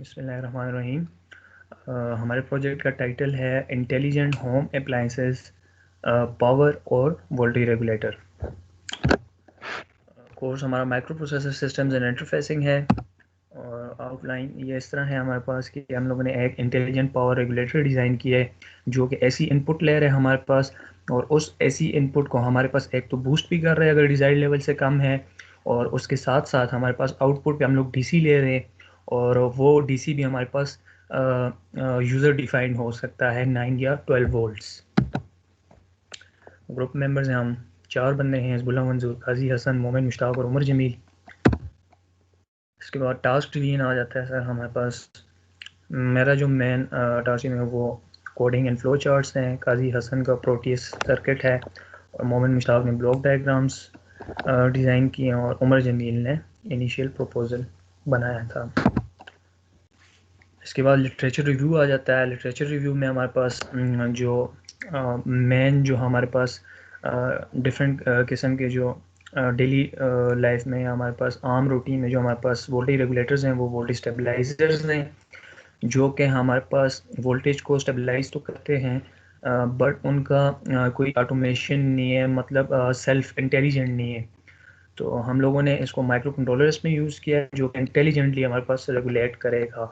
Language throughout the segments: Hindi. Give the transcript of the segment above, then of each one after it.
बिस्मिल्लाहिर्रहमानिर्रहीम। हमारे प्रोजेक्ट का टाइटल है इंटेलिजेंट होम अप्लायंसेस, पावर और वोल्टेज रेगुलेटर। कोर्स हमारा micro processor systems and interfacing है और आउटलाइन ये इस तरह है हमारे पास कि हम लोगों ने एक इंटेलिजेंट पावर रेगुलेटर डिज़ाइन किया है जो कि ऐसी इनपुट ले रहे हैं हमारे पास, और उस ऐसी इनपुट को हमारे पास एक तो बूस्ट भी कर रहे हैं अगर डिज़ायर लेवल से कम है, और उसके साथ साथ हमारे पास आउटपुट पे हम लोग डीसी ले रहे हैं, और वो डीसी भी हमारे पास यूज़र डिफाइंड हो सकता है 9 या 12 वोल्ट्स। ग्रुप मेंबर्स हैं हम 4 बंदे हैं, हिजबुल्लाह मंजूर, काजी हसन, मोमिन मुश्ताक और उमर जमील। इसके बाद टास्क डिवीजन आ जाता है सर हमारे पास। मेरा जो मेन टास्क है वो कोडिंग एंड फ्लो चार्ट्स हैं, काजी हसन का प्रोटीस सर्किट है और मोमिन मुश्ताक ने ब्लॉक डायग्राम्स डिज़ाइन किए हैं और उमर जमील ने इनिशियल प्रपोजल बनाया था। इसके बाद लिटरेचर रिव्यू आ जाता है। लिटरेचर रिव्यू में हमारे पास जो मेन जो हमारे पास डिफरेंट किस्म के जो डेली लाइफ में हमारे पास आम रूटीन में जो हमारे पास वोल्टेज रेगुलेटर्स हैं वो वोल्टेज स्टेबलाइजर्स हैं, जो कि हमारे पास वोल्टेज को स्टेबलाइज तो करते हैं बट उनका कोई ऑटोमेशन नहीं है, मतलब सेल्फ इंटेलिजेंट नहीं है। तो हम लोगों ने इसको माइक्रो कंट्रोलर्स में यूज़ किया है जो इंटेलिजेंटली हमारे पास रेगुलेट करेगा।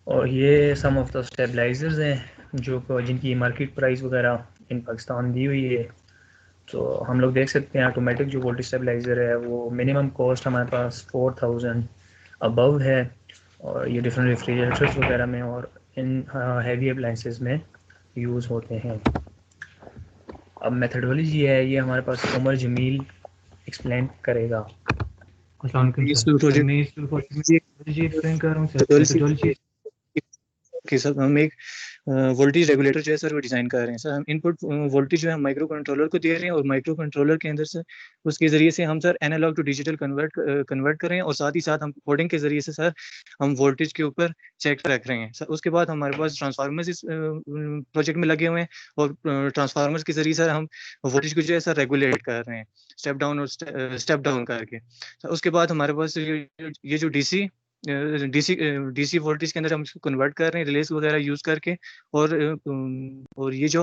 और ये सम ऑफ द स्टेबलाइजर्स हैं जो जिनकी मार्केट प्राइस वगैरह इन पाकिस्तान दी हुई है। तो हम लोग देख सकते हैं ऑटोमेटिक जो वोल्टेज स्टेबलाइज़र है वो मिनिमम कॉस्ट हमारे पास 4000 अबव है, और ये डिफरेंट रेफ्रिजरेटर्स वगैरह में और इन हैवी अप्लाइंसेस में यूज़ होते हैं। अब मेथडोलॉजी है ये हमारे पास उमर जमील एक्सप्लेन करेगा। अस्सलाम वालेकुम इस सर। सर प्रोजेक्ट मैं इस मेथडोलॉजी एक्सप्लेन कर रहा हूँ सर। मेथोडोलॉजी मेथडोलॉजी के साथ हम एक वोल्टेज रेगुलेटर जो है सर वो डिजाइन कर रहे हैं। सर हम इनपुट वोल्टेज जो है माइक्रो कंट्रोलर को दे रहे हैं और माइक्रो कंट्रोलर के अंदर से उसके जरिए से हम sir analog to digital convert कर रहे हैं और साथ ही साथ हम कोडिंग के जरिए से सर हम वोल्टेज के ऊपर चेक रख रहे हैं। सर उसके बाद हमारे पास ट्रांसफार्मर्स इस प्रोजेक्ट में लगे हुए हैं और ट्रांसफार्मर्स के जरिए सर हम वोल्टेज को जो है सर रेगुलेट कर रहे हैं स्टेप डाउन और स्टेप डाउन करके। सर उसके बाद हमारे पास ये जो डीसी डीसी वोल्टेज के अंदर हम इसको कन्वर्ट कर रहे हैं रिलेस वगैरह यूज करके। और ये जो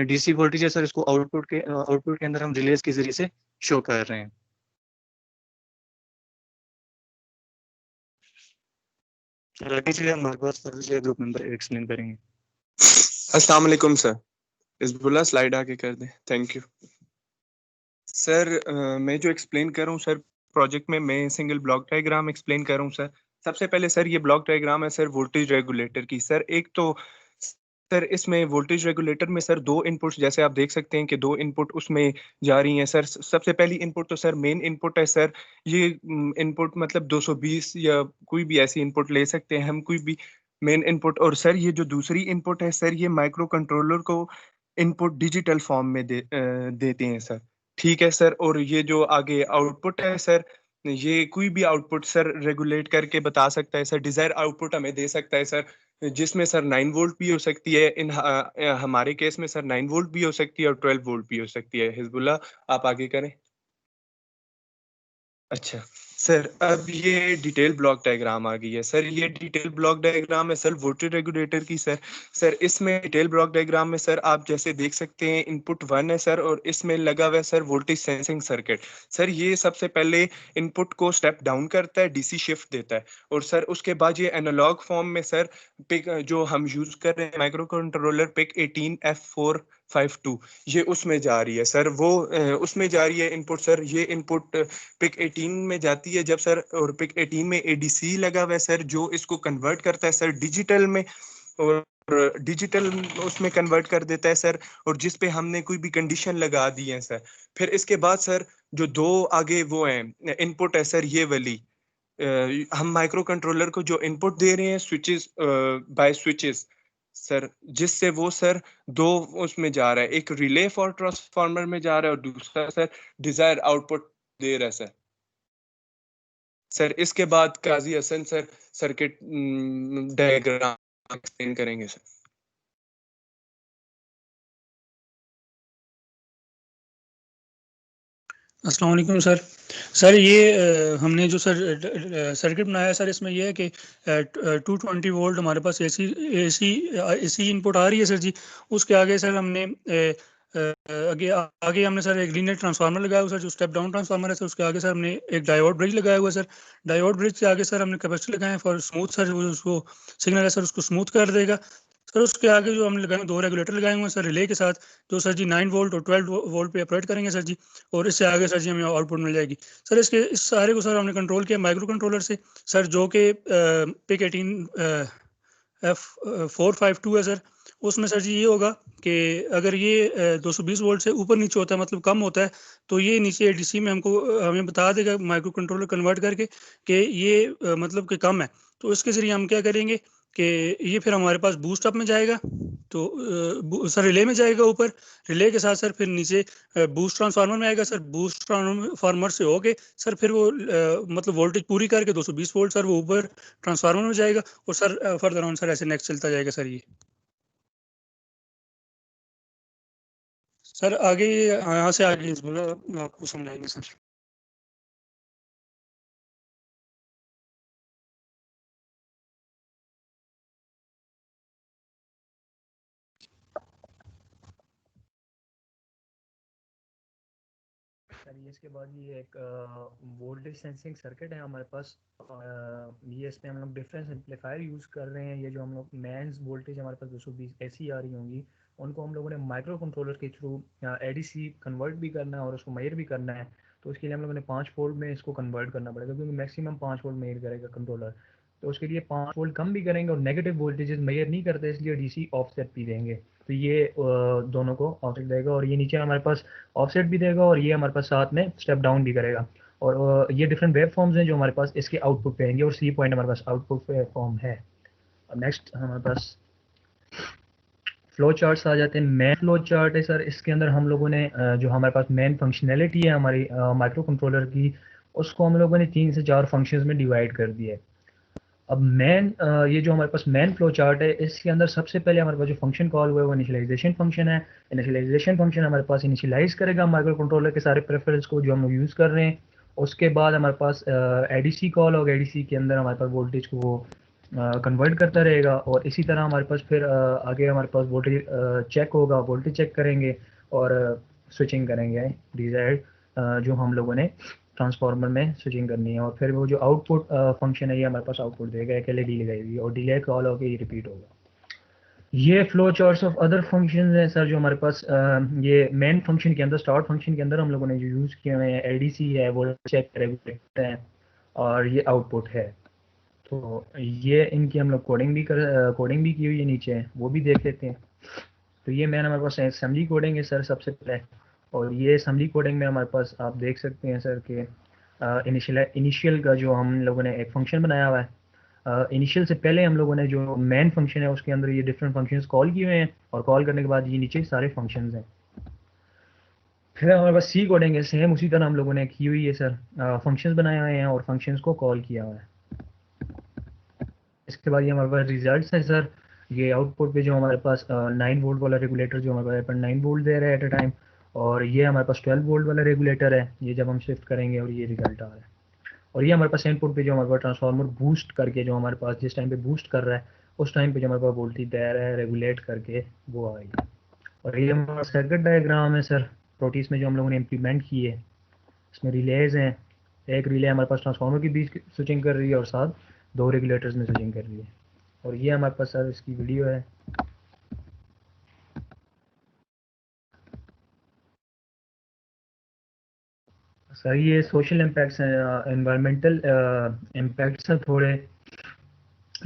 डीसी वोल्टेज है सर इसको आउटपुट के अंदर हम रिलेस के जरिए से शो कर रहे हैं। सर आगे चलिए हमारे पास सर ग्रुप मेंबर एक्सप्लेन करेंगे। अस्सलाम वालेकुम सर। हिजबुल्लाह स्लाइड आगे कर दें, थैंक यू सर। मैं जो एक्सप्लेन कर रहा हूँ सर प्रोजेक्ट में, मैं सिंगल ब्लॉक डायग्राम एक्सप्लेन कर रहा हूँ सर। सबसे पहले सर ये ब्लॉक डायग्राम है सर वोल्टेज रेगुलेटर की। सर एक तो सर इसमें वोल्टेज रेगुलेटर में सर दो इनपुट्स जैसे आप देख सकते हैं कि दो इनपुट उसमें जा रही हैं सर। सबसे पहली इनपुट तो सर मेन इनपुट है सर। ये इनपुट मतलब 220 या कोई भी ऐसी इनपुट ले सकते हैं हम, कोई भी मेन इनपुट। और सर ये जो दूसरी इनपुट है सर ये माइक्रो कंट्रोलर को इनपुट डिजिटल फॉर्म में देते हैं सर। ठीक है सर। और ये जो आगे आउटपुट है सर, ये कोई भी आउटपुट सर रेगुलेट करके बता सकता है सर, डिजायर आउटपुट हमें दे सकता है सर, जिसमें सर 9 वोल्ट भी हो सकती है। हमारे केस में सर 9 वोल्ट भी हो सकती है और 12 वोल्ट भी हो सकती है। हिजबुल्लाह आप आगे करें। अच्छा सर, अब ये डिटेल ब्लॉक डायग्राम आ गई है सर। ये डिटेल ब्लॉक डायग्राम है सर वोल्टेज रेगुलेटर की सर। सर इसमें डिटेल ब्लॉक डायग्राम में सर आप जैसे देख सकते हैं इनपुट 1 है सर और इसमें लगा हुआ है sir voltage sensing circuit. Sir ये सबसे पहले इनपुट को स्टेप डाउन करता है, डीसी शिफ्ट देता है, और सर उसके बाद ये एनालॉग फॉर्म में सर पिक जो हम यूज कर रहे हैं माइक्रो कंट्रोलर पिक 18F452 ये उसमें जा रही है सर। वो उसमें जा रही है इनपुट सर। ये इनपुट पिक 18 में जाती है जब सर, और पिक 18 में एडीसी लगा हुआ है सर जो इसको कन्वर्ट करता है सर डिजिटल में, और डिजिटल उसमें कन्वर्ट कर देता है सर, और जिस पे हमने कोई भी कंडीशन लगा दी है सर। फिर इसके बाद सर जो दो आगे वो हैं इनपुट है सर ये वाली, हम माइक्रो कंट्रोलर को जो इनपुट दे रहे हैं स्विचेस बाय स्विचेस सर, जिससे वो सर दो उसमें जा रहा है, एक रिले फॉर ट्रांसफार्मर में जा रहा है और दूसरा सर डिजायर आउटपुट दे रहा है सर। सर इसके बाद Kazi Hasan sir circuit diagram explain करेंगे सर। अस्सलाम वालेकुम सर। सर ये हमने जो सर्किट बनाया है सर, इसमें ये है कि 220 वोल्ट हमारे पास एसी इनपुट आ रही है सर जी। उसके आगे सर हमने आगे आगे हमने सर एक लीनियर ट्रांसफार्मर लगाया हुआ सर, जो स्टेप डाउन ट्रांसफार्मर है सर। उसके आगे सर हमने एक डायोड ब्रिज लगाया हुआ है सर। डायोड ब्रिज के आगे सर हमने कैपेसिटर लगाए हैं फॉर स्मूथ सर, उसको सिग्नल है सर, उसको स्मूथ कर देगा सर। उसके आगे जो हमने लगाए, दो रेगुलेटर लगाए हुए हैं सर रिले के साथ, जो सर जी 9 वोल्ट और 12 वोल्ट पे ऑपरेट करेंगे सर जी। और इससे आगे सर जी हमें आउटपुट मिल जाएगी सर। इस सारे को सर हमने कंट्रोल किया माइक्रो कंट्रोलर से सर, जो कि पिक 18 F452 है सर। उसमें सर जी ये होगा कि अगर ये 220 वोल्ट से ऊपर नीचे होता है, मतलब कम होता है, तो ये नीचे एडीसी में हमें बता देगा माइक्रो कंट्रोलर कन्वर्ट करके कि ये मतलब कि कम है। तो इसके ज़रिए हम क्या करेंगे कि ये फिर हमारे पास बूस्ट अप में जाएगा, तो सर रिले में जाएगा ऊपर, रिले के साथ सर फिर नीचे बूस्ट ट्रांसफार्मर में आएगा सर। बूस्ट ट्रांसफार्मर से होके सर फिर वो मतलब वोल्टेज पूरी करके 220 वोल्ट सर वो ऊपर ट्रांसफार्मर में जाएगा, और सर फर्दर ऑन सर ऐसे नेक्स्ट चलता जाएगा सर। ये सर आगे यहाँ से आगे आपको समझाएंगे सर। सर ये इसके बाद ये एक वोल्टेज सेंसिंग सर्किट है हमारे पास। ये इसमें हम लोग डिफरेंस एम्पलीफायर यूज़ कर रहे हैं। ये जो हम लोग मेंस वोल्टेज हमारे पास 220 ऐसी आ रही होंगी, उनको हम लोगों ने माइक्रो कंट्रोलर के थ्रू एडीसी कन्वर्ट भी करना है और उसको मेजर भी करना है। तो उसके लिए हम लोगों ने 5 वोल्ट में इसको कन्वर्ट करना पड़ेगा, क्योंकि मैक्सिमम 5 वोल्ट मेजर करेगा कंट्रोलर। तो उसके लिए 5 वोल्ट कम भी करेंगे, और नेगेटिव वोल्टेजेस मेजर नहीं करते, इसलिए डीसी ऑफसेट भी देंगे। तो ये दोनों को ऑफसेट देगा, और ये नीचे हमारे पास ऑफसेट भी देगा, और ये हमारे पास साथ में स्टेप डाउन भी करेगा। और ये डिफरेंट वेब फॉर्म्स हैं जो हमारे पास इसके आउटपुट पे आएंगे, और सी पॉइंट हमारे पास आउटपुट वेब फॉर्म है। अब नेक्स्ट हमारे पास फ्लो चार्ट्स आ जाते हैं। मेन फ्लो चार्ट है सर, इसके अंदर हम लोगों ने जो हमारे पास मेन फंक्शनैलिटी है हमारी माइक्रो कंट्रोलर की, उसको हम लोगों ने 3 से 4 फंक्शंस में डिवाइड कर दिया है। अब मेन ये जो हमारे पास मेन फ्लो चार्ट है, इसके अंदर सबसे पहले हमारे पास जो फंक्शन कॉल हुआ है वो इनिशियलाइजेशन फंक्शन है। इनिशियलाइजेशन फंक्शन हमारे पास इनिशियलाइज करेगा माइक्रो कंट्रोलर के सारे प्रेफरेंस को जो हम यूज़ कर रहे हैं। उसके बाद हमारे पास एडीसी कॉल होगा, एडीसी के अंदर हमारे पास वोल्टेज को वो कन्वर्ट करता रहेगा। और इसी तरह हमारे पास फिर आगे हमारे पास वोल्टेज चेक होगा, वोल्टेज चेक करेंगे और स्विचिंग करेंगे डिजायर्ड जो हम लोगों ने ट्रांसफार्मर में स्विचिंग करनी है। और फिर वो जो आउटपुट फंक्शन है ये हमारे पास आउटपुट देगा, एक एलईडी लगाएगी और डिले कॉल होकर ये रिपीट होगा। ये flow charts of other functions हैं सर, जो हमारे पास ये मेन फंक्शन के अंदर, स्टार्ट फंक्शन के अंदर हम लोगों ने जो यूज़ किए हुए हैं, एलडीसी है, वो चेक रेगुलेटर है, और ये आउटपुट है। तो ये इनकी हम लोग कोडिंग भी की हुई है नीचे, वो भी देख लेते हैं। तो ये मैन हमारे पास असेंबली कोडिंग है सर सबसे पहले। और ये असेंबली कोडिंग में हमारे पास आप देख सकते हैं सर कि इनिशियल का जो हम लोगों ने एक फंक्शन बनाया हुआ है। इनिशियल से पहले हम लोगों ने जो मेन फंक्शन है उसके अंदर ये डिफरेंट फंक्शंस कॉल किए हुए हैं, और कॉल करने के बाद ये नीचे सारे फंक्शंस हैं। फिर हमारे पास सी कोडिंग है, सेम उसी तरह हम लोगों ने की हुई है सर। फंक्शंस बनाए हुए हैं और फंक्शंस को कॉल किया हुआ है। इसके बाद ये हमारे पास रिजल्ट्स है सर। ये आउटपुट पे जो हमारे पास 9 वोल्ट वाला रेगुलेटर जो हमारे पास 9 वोल्ट दे रहा है एट अ टाइम, और ये हमारे पास 12 वोल्ट वाला रेगुलेटर है, ये जब हम शिफ्ट करेंगे और ये रिजल्ट आ रहा है। और ये हमारे पास इनपुट पे जो हमारे पास ट्रांसफार्मर बूस्ट करके जो हमारे पास जिस टाइम पे बूस्ट कर रहा है, उस टाइम पे जो हमारे पास वोल्टेज दे रहा है रेगुलेट करके वो आएगी। और ये हमारा सर्किट डायग्राम है सर प्रोटीस में जो हम लोगों ने इम्प्लीमेंट की है। इसमें रिलेज हैं, एक रिले हमारे पास ट्रांसफार्मर के बीच स्विचिंग कर रही है और साथ 2 रेगुलेटर्स में स्विचिंग कर रही है। और ये हमारे पास सर इसकी वीडियो है। सर ये सोशल इम्पैक्ट्स हैं, एनवायरमेंटल इम्पैक्ट्स हैं थोड़े।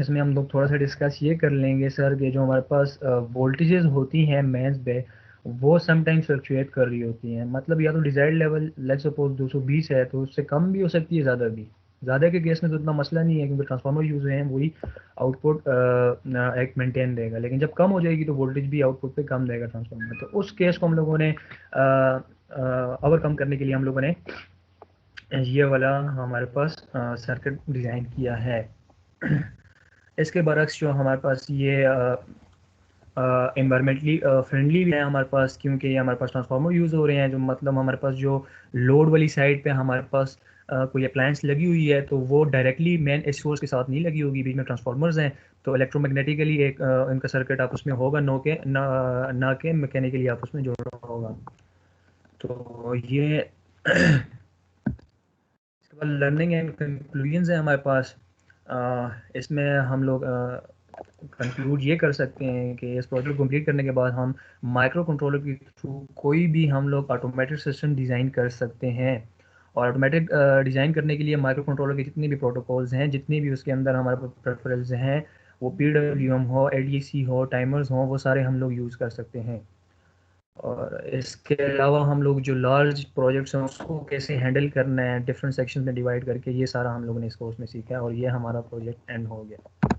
इसमें हम लोग थोड़ा सा डिस्कस ये कर लेंगे सर कि जो हमारे पास वोल्टेजेस होती हैं मेंस पे, वो समटाइम्स फ्लक्चुएट कर रही होती हैं। मतलब या तो डिजायर्ड लेवल लेट्स सपोज 220 है, तो उससे कम भी हो सकती है, ज़्यादा भी। ज़्यादा के केस में तो इतना मसला नहीं है, क्योंकि ट्रांसफार्मर यूज़ हुए हैं वही आउटपुट एक मेंटेन देगा। लेकिन जब कम हो जाएगी तो वोल्टेज भी आउटपुट पे कम देगा ट्रांसफार्मर। तो उस केस को हम लोगों ने ओवरकम करने के लिए हम लोगों ने ये वाला हमारे पास सर्किट डिज़ाइन किया है। इसके बरक्स जो हमारे पास ये इन्वायरमेंटली फ्रेंडली भी है हमारे पास, क्योंकि ये हमारे पास ट्रांसफार्मर यूज़ हो रहे हैं, जो मतलब हमारे पास जो लोड वाली साइड पे हमारे पास कोई अप्लायंस लगी हुई है तो वो डायरेक्टली मेन एस सोर्स के साथ नहीं लगी होगी, बीच में ट्रांसफार्मर्स हैं, तो इलेक्ट्रोमैग्नेटिकली एक इनका सर्किट आप उसमें होगा, ना के मैकेनिकली आप उसमें जोड़ा होगा। तो ये इसके बाद लर्निंग एंड कंक्लूजन्स है हमारे पास। इसमें हम लोग कंक्लूड ये कर सकते हैं कि इस प्रोजेक्ट को कंप्लीट करने के बाद हम माइक्रो कंट्रोलर के थ्रू कोई भी हम लोग ऑटोमेटिक सिस्टम डिज़ाइन कर सकते हैं। और ऑटोमेटिक डिज़ाइन करने के लिए माइक्रो कंट्रोलर के जितने भी प्रोटोकॉल्स हैं, जितने भी उसके अंदर हमारे प्रेफरेंस हैं, वो PWM हो, ADC हो, टाइमर्स हो, वो सारे हम लोग यूज़ कर सकते हैं। और इसके अलावा हम लोग जो लार्ज प्रोजेक्ट्स हैं उसको कैसे हैंडल करना है डिफरेंट सेक्शन में डिवाइड करके, ये सारा हम लोगों ने इस कोर्स में सीखा है और ये हमारा प्रोजेक्ट एंड हो गया।